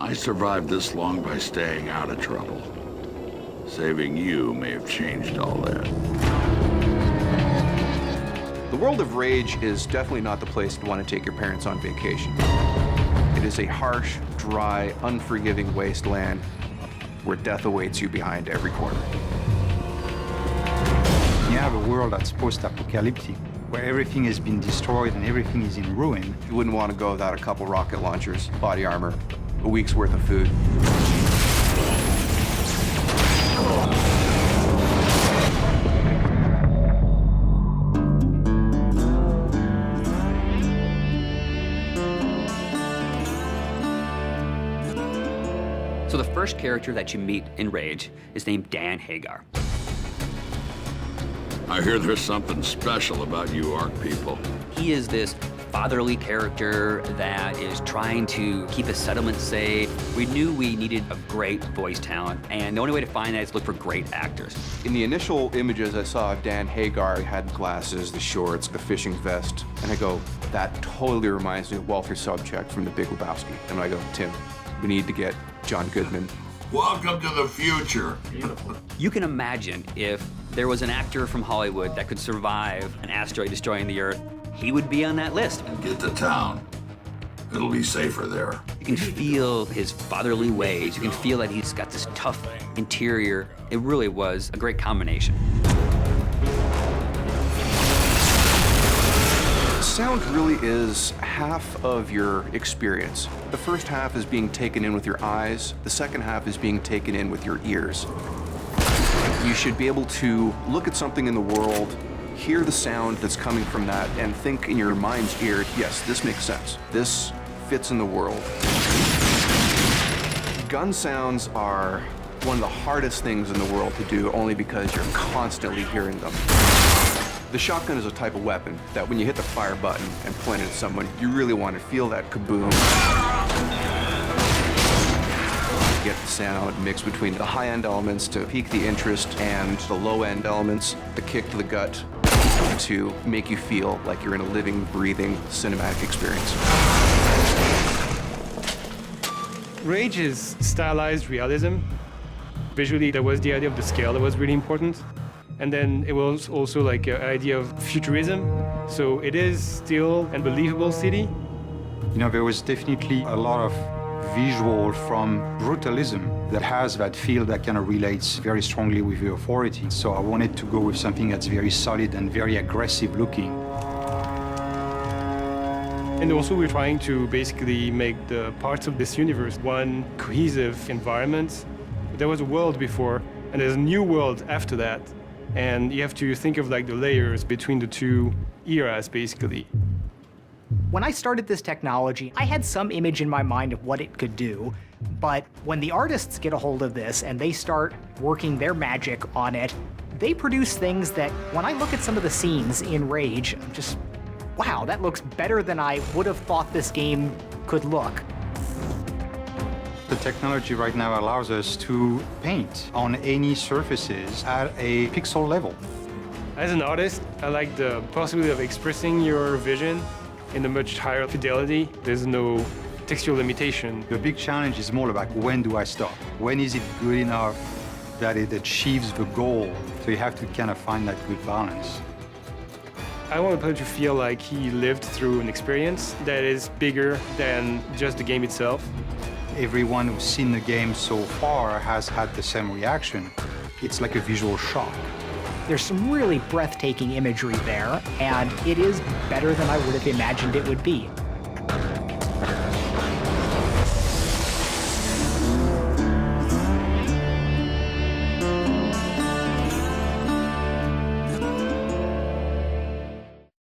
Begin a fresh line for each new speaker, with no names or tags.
I survived this long by staying out of trouble. Saving you may have changed all that.
The world of Rage is definitely not the place to want to take your parents on vacation. It is a harsh, dry, unforgiving wasteland where death awaits you behind every corner.
You have a world that's post-apocalyptic, where everything has been destroyed and everything is in ruin.
You wouldn't want to go without a couple rocket launchers, body armor, a week's worth of food.
So the first character that you meet in Rage is named Dan Hagar.
I hear there's something special about you Ark people.
He is this fatherly character that is trying to keep the settlement safe. We knew we needed a great voice talent, and the only way to find that is look for great actors.
In the initial images I saw of Dan Hagar, he had glasses, the shorts, the fishing vest, and I go, that totally reminds me of Walter Sobchak from The Big Lebowski. And I go, Tim, we need to get John Goodman.
Welcome to the future.
You can imagine if there was an actor from Hollywood that could survive an asteroid destroying the Earth, he would be on that list.
Get to town. It'll be safer there.
You can feel his fatherly ways. You can feel that he's got this tough interior. It really was a great combination.
Sound really is half of your experience. The first half is being taken in with your eyes. The second half is being taken in with your ears. You should be able to look at something in the world, hear the sound that's coming from that, and think in your mind's ear, yes, this makes sense. This fits in the world. Gun sounds are one of the hardest things in the world to do, only because you're constantly hearing them. The shotgun is a type of weapon that when you hit the fire button and point it at someone, you really want to feel that kaboom. Get the sound mixed between the high-end elements to pique the interest and the low-end elements, the kick to the gut, to make you feel like you're in a living, breathing, cinematic experience.
Rage is stylized realism. Visually, there was the idea of the scale that was really important. And then it was also like an idea of futurism. So it is still a believable city.
You know, there was definitely a lot of visual from brutalism that has that feel that kind of relates very strongly with the authority. So I wanted to go with something that's very solid and very aggressive looking.
And also we're trying to basically make the parts of this universe one cohesive environment. There was a world before, and there's a new world after that. And you have to think of like the layers between the two eras, basically.
When I started this technology, I had some image in my mind of what it could do, but when the artists get a hold of this and they start working their magic on it, they produce things that, when I look at some of the scenes in Rage, I'm just, wow, that looks better than I would have thought this game could look.
The technology right now allows us to paint on any surfaces at a pixel level.
As an artist, I like the possibility of expressing your vision in a much higher fidelity. There's no textual limitation.
The big challenge is more about when do I stop? When is it good enough that it achieves the goal? So you have to kind of find that good balance.
I want the player to feel like he lived through an experience that is bigger than just the game itself.
Everyone who's seen the game so far has had the same reaction. It's like a visual shock.
There's some really breathtaking imagery there, and it is better than I would have imagined it would be.